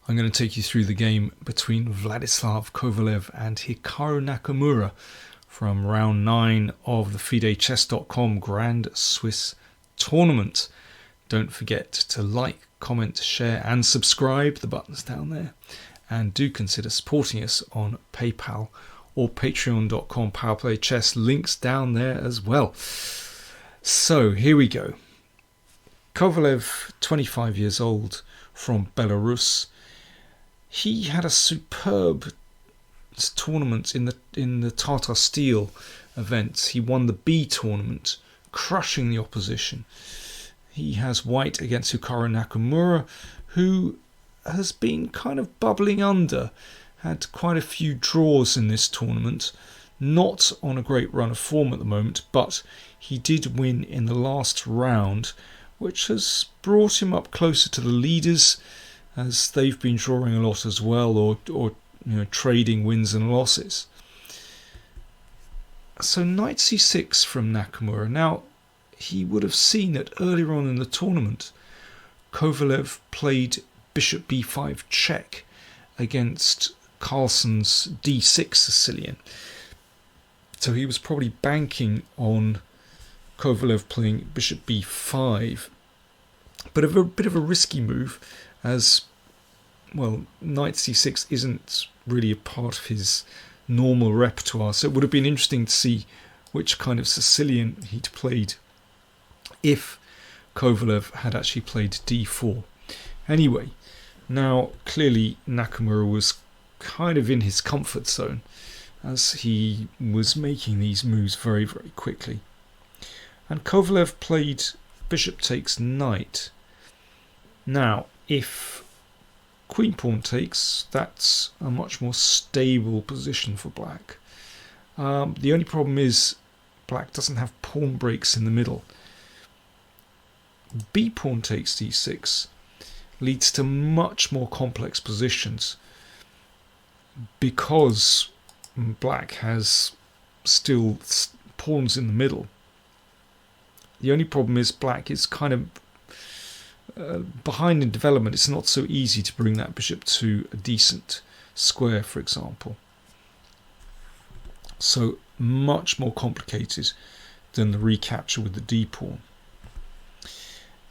I'm going to take you through the game between Vladislav Kovalev and Hikaru Nakamura from round 9 of the FIDE Grand Swiss Tournament. Don't forget to like, comment, share and subscribe, the buttons down there. And do consider supporting us on PayPal or patreon.com PowerPlayChess, links down there as well. So here we go. Kovalev, 25 years old, from Belarus. He had a superb tournament in the Tata Steel events. He won the B tournament, crushing the opposition. He has white against Hikaru Nakamura, who has been kind of bubbling under. Had quite a few draws in this tournament. Not on a great run of form at the moment, but he did win in the last round, which has brought him up closer to the leaders, as they've been drawing a lot as well, or trading wins and losses. So knight c6 from Nakamura. Now, he would have seen that earlier on in the tournament, Kovalev played bishop b5 check against Carlsen's d6 Sicilian. So he was probably banking on Kovalev playing bishop b5, but a bit of a risky move, as well, knight c6 isn't really a part of his normal repertoire, so it would have been interesting to see which kind of Sicilian he'd played if Kovalev had actually played d4. Anyway, now clearly Nakamura was kind of in his comfort zone, as he was making these moves very, very quickly. And Kovalev played bishop takes knight. Now, if queen pawn takes, that's a much more stable position for black. The only problem is black doesn't have pawn breaks in the middle. B pawn takes d6 leads to much more complex positions, because black has still pawns in the middle. The only problem is black is kind of behind in development. It's not so easy to bring that bishop to a decent square, for example. So much more complicated than the recapture with the d pawn.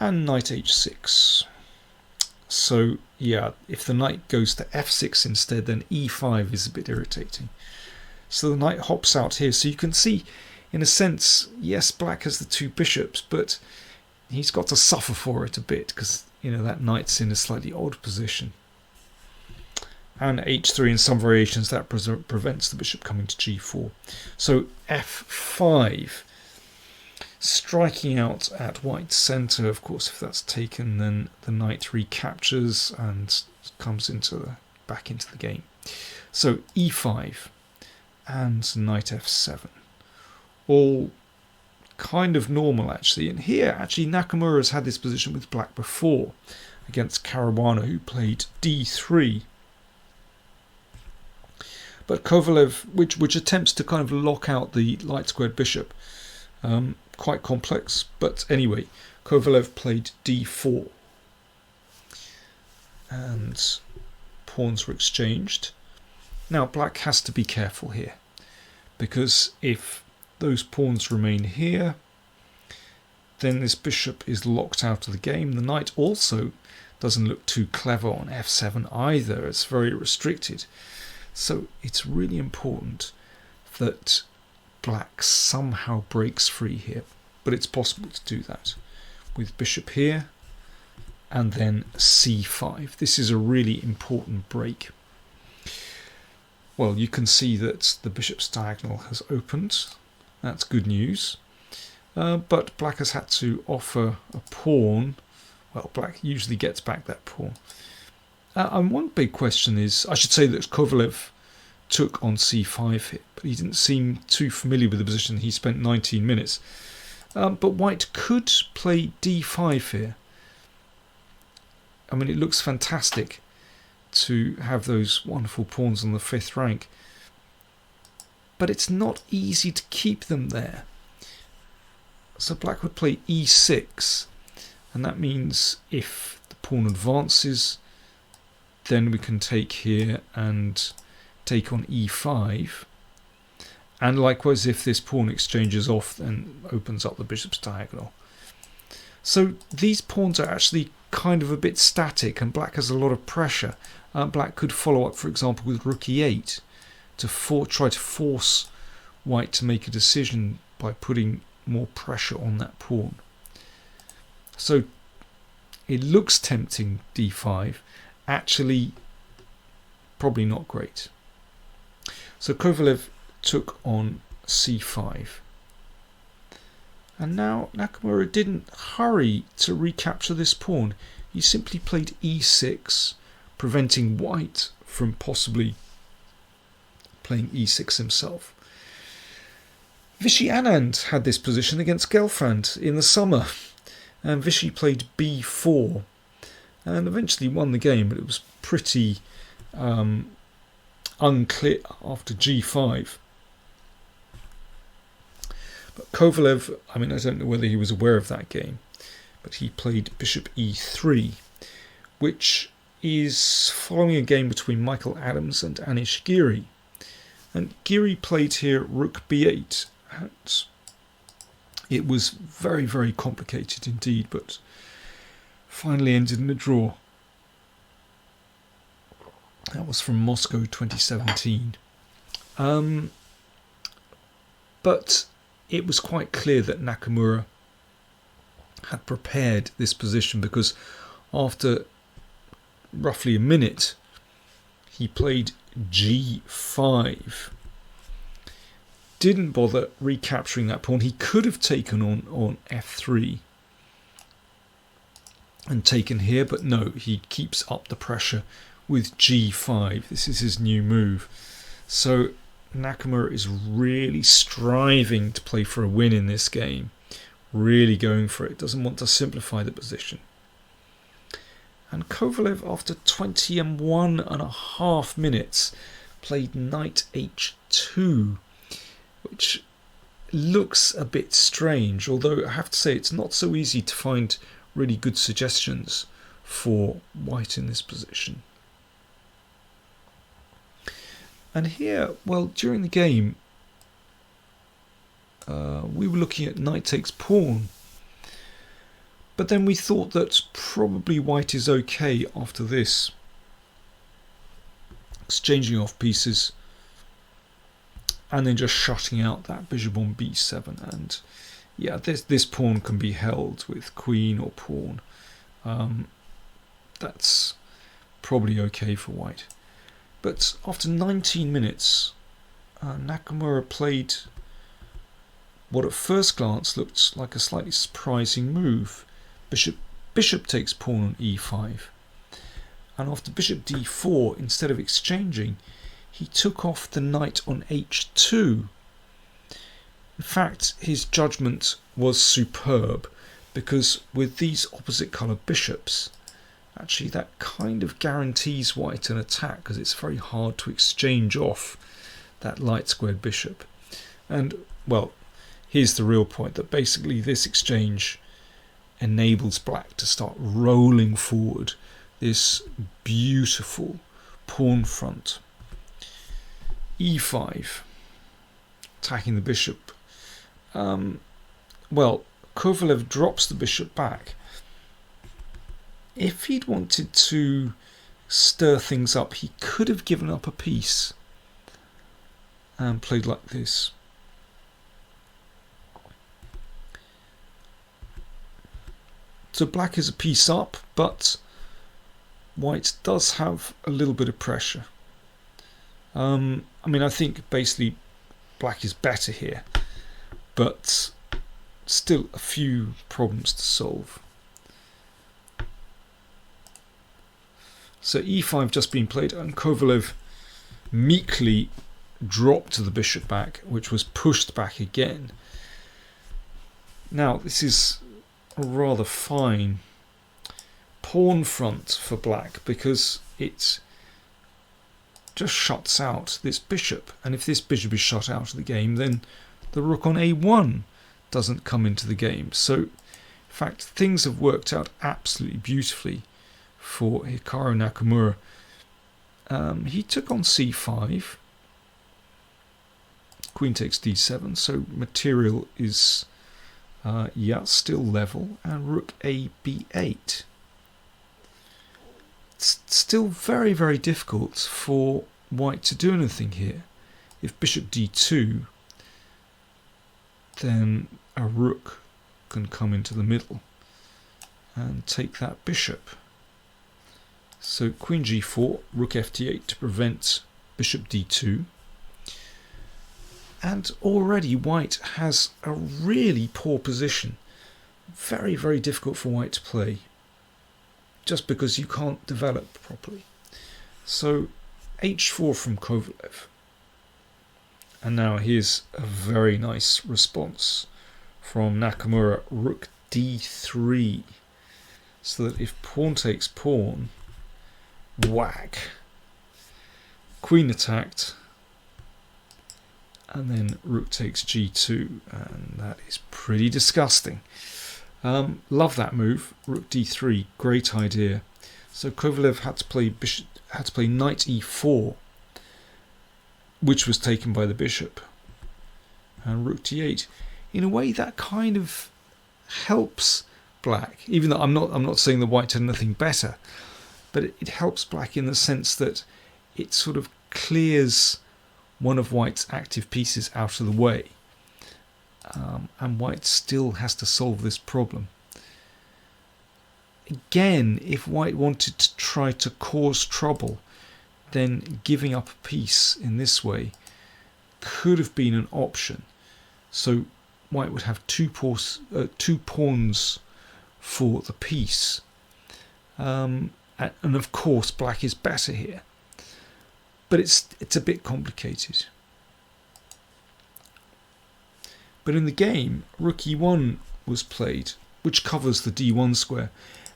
And knight h6. So yeah, if the knight goes to f6 instead, then e5 is a bit irritating. So the knight hops out here. So you can see, in a sense, yes, black has the two bishops, but he's got to suffer for it a bit, because that knight's in a slightly odd position. And h3 in some variations, that prevents the bishop coming to g4. So f5, striking out at white's centre. Of course, if that's taken, then the knight recaptures and comes back into the game. So e5 and knight f7, all kind of normal actually. And here actually Nakamura has had this position with black before against Caruana, who played d3. But Kovalev, which attempts to kind of lock out the light squared bishop, quite complex. But anyway, Kovalev played d4 and pawns were exchanged. Now black has to be careful here, because if those pawns remain here, then this bishop is locked out of the game. The knight also doesn't look too clever on f7 either. It's very restricted. So it's really important that black somehow breaks free here. But it's possible to do that with bishop here and then c5. This is a really important break. Well, you can see that the bishop's diagonal has opened. That's good news. But black has had to offer a pawn. Well, black usually gets back that pawn. And one big question is, I should say that Kovalev took on c5 here, but he didn't seem too familiar with the position. He spent 19 minutes. But white could play d5 here. I mean, it looks fantastic to have those wonderful pawns on the 5th rank. But it's not easy to keep them there. So black would play e6, and that means if the pawn advances, then we can take here and take on e5. And likewise, if this pawn exchanges off, then opens up the bishop's diagonal. So these pawns are actually kind of a bit static, and black has a lot of pressure. Black could follow up, for example, with rook e8 to try to force white to make a decision by putting more pressure on that pawn. So it looks tempting, d5. Actually, probably not great. So Kovalev took on c5. And now Nakamura didn't hurry to recapture this pawn. He simply played e6, preventing white from possibly playing e6 himself. Vishy Anand had this position against Gelfand in the summer, and Vishy played b4 and eventually won the game, but it was pretty unclear after g5. But Kovalev, I mean, I don't know whether he was aware of that game, but he played bishop e3, which is following a game between Michael Adams and Anish Giri. And Giri played here rook b8. And it was very, very complicated indeed, but finally ended in a draw. That was from Moscow 2017. But it was quite clear that Nakamura had prepared this position, because after roughly a minute he played g5. Didn't bother recapturing that pawn. He could have taken on f3 and taken here, but no, he keeps up the pressure with g5. This is his new move. So Nakamura is really striving to play for a win in this game, really going for it, doesn't want to simplify the position. And Kovalev, after 21.5 minutes, played knight h2, which looks a bit strange, although I have to say it's not so easy to find really good suggestions for white in this position. And here, well, during the game, we were looking at knight takes pawn, but then we thought that probably white is okay after this, exchanging off pieces and then just shutting out that bishop on b7. And yeah, this pawn can be held with queen or pawn. That's probably okay for white. But after 19 minutes, Nakamura played what at first glance looked like a slightly surprising move. Bishop takes pawn on e5. And after bishop d4, instead of exchanging, he took off the knight on h2. In fact, his judgment was superb, because with these opposite coloured bishops, actually that kind of guarantees white an attack, because it's very hard to exchange off that light squared bishop. And, well, here's the real point, that basically this exchange enables black to start rolling forward this beautiful pawn front. e5, attacking the bishop. Well, Kovalev drops the bishop back. If he'd wanted to stir things up, he could have given up a piece and played like this. So black is a piece up, but white does have a little bit of pressure. I mean, I think basically black is better here, but still a few problems to solve. So e5 just been played, and Kovalev meekly dropped the bishop back, which was pushed back again. Now this is a rather fine pawn front for black, because it just shuts out this bishop, and if this bishop is shut out of the game, then the rook on a1 doesn't come into the game. So in fact things have worked out absolutely beautifully for Hikaru Nakamura, He took on c5. Queen takes d7, so material is still level, and rook a b8. It's still very, very difficult for white to do anything here. If bishop d2, then a rook can come into the middle and take that bishop. So queen g4, rook ft8 to prevent bishop d2. And already white has a really poor position. Very, very difficult for white to play, just because you can't develop properly. So h4 from Kovalev. And now here's a very nice response from Nakamura, rook d3. So that if pawn takes pawn, whack. Queen attacked. And then rook takes g2, and that is pretty disgusting. Love that move, rook d3, great idea. So Kovalev had to play knight e4, which was taken by the bishop, and rook d8. In a way, that kind of helps black, even though I'm not saying the white had nothing better, but it helps black in the sense that it sort of clears one of white's active pieces out of the way, and white still has to solve this problem. Again, if white wanted to try to cause trouble, then giving up a piece in this way could have been an option. So white would have two pawns for the piece, and of course black is better here. But it's a bit complicated. But in the game, rook e1 was played, which covers the d1 square.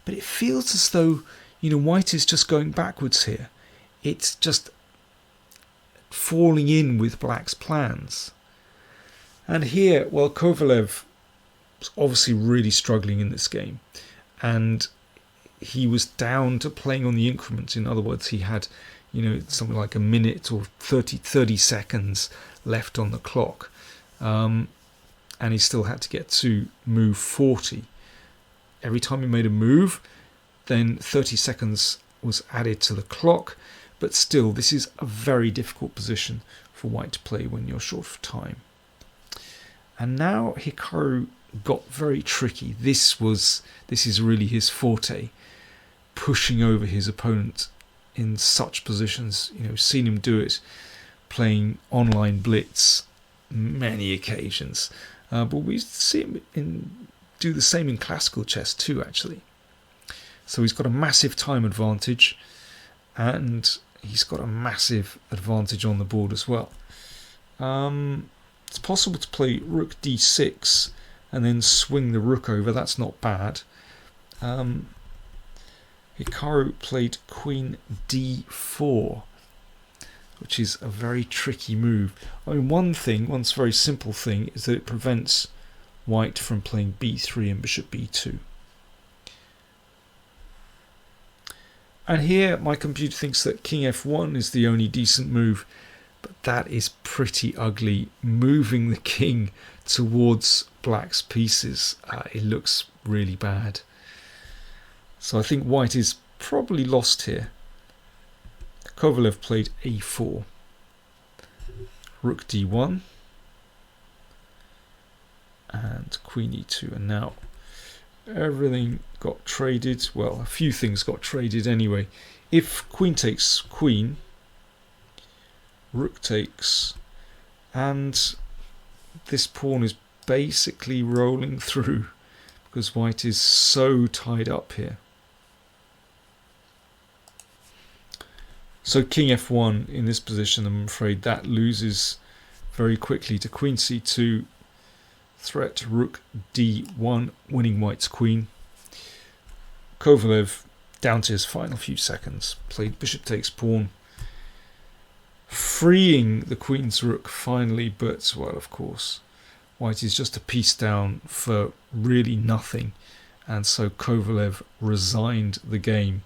But it feels as though, white is just going backwards here. It's just falling in with black's plans. And here, well, Kovalev was obviously really struggling in this game. And he was down to playing on the increment. In other words, he had something like a minute or 30 seconds left on the clock. And he still had to get to move 40. Every time he made a move, then 30 seconds was added to the clock. But still, this is a very difficult position for white to play when you're short of time. And now Hikaru got very tricky. This is really his forte, pushing over his opponent in such positions. Seen him do it playing online blitz many occasions, but we see him do the same in classical chess too, actually. So he's got a massive time advantage, and he's got a massive advantage on the board as well. It's possible to play rook d6 and then swing the rook over. That's not bad. Hikaru played queen d4, which is a very tricky move. I mean, one very simple thing, is that it prevents white from playing b3 and bishop b2. And here my computer thinks that king f1 is the only decent move, but that is pretty ugly, moving the king towards black's pieces. It looks really bad. So I think white is probably lost here. Kovalev played a4, rook d1, and queen e2, and now everything got traded. Well, a few things got traded anyway. If queen takes queen, rook takes, and this pawn is basically rolling through because white is so tied up here. So king f1 in this position, I'm afraid that loses very quickly to queen c2, threat rook d1, winning white's queen. Kovalev, down to his final few seconds, played bishop takes pawn, freeing the queen's rook finally, but, well, of course, white is just a piece down for really nothing, and so Kovalev resigned the game.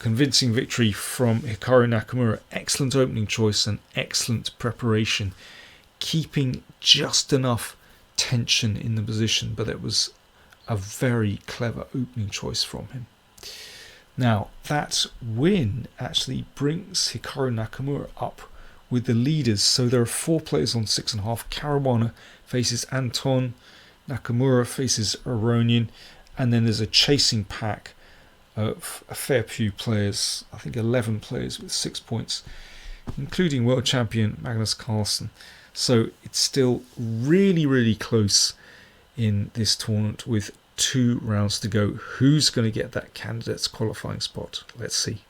convincing victory from Hikaru Nakamura. Excellent opening choice and excellent preparation, keeping just enough tension in the position, but it was a very clever opening choice from him. Now, that win actually brings Hikaru Nakamura up with the leaders. So there are 4 players on 6.5. Caruana faces Anton, Nakamura faces Aronian, and then there's a chasing pack of a fair few players, I think 11 players with 6 points, including world champion Magnus Carlsen. So it's still really, really close in this tournament with 2 rounds to go. Who's going to get that candidates qualifying spot? Let's see.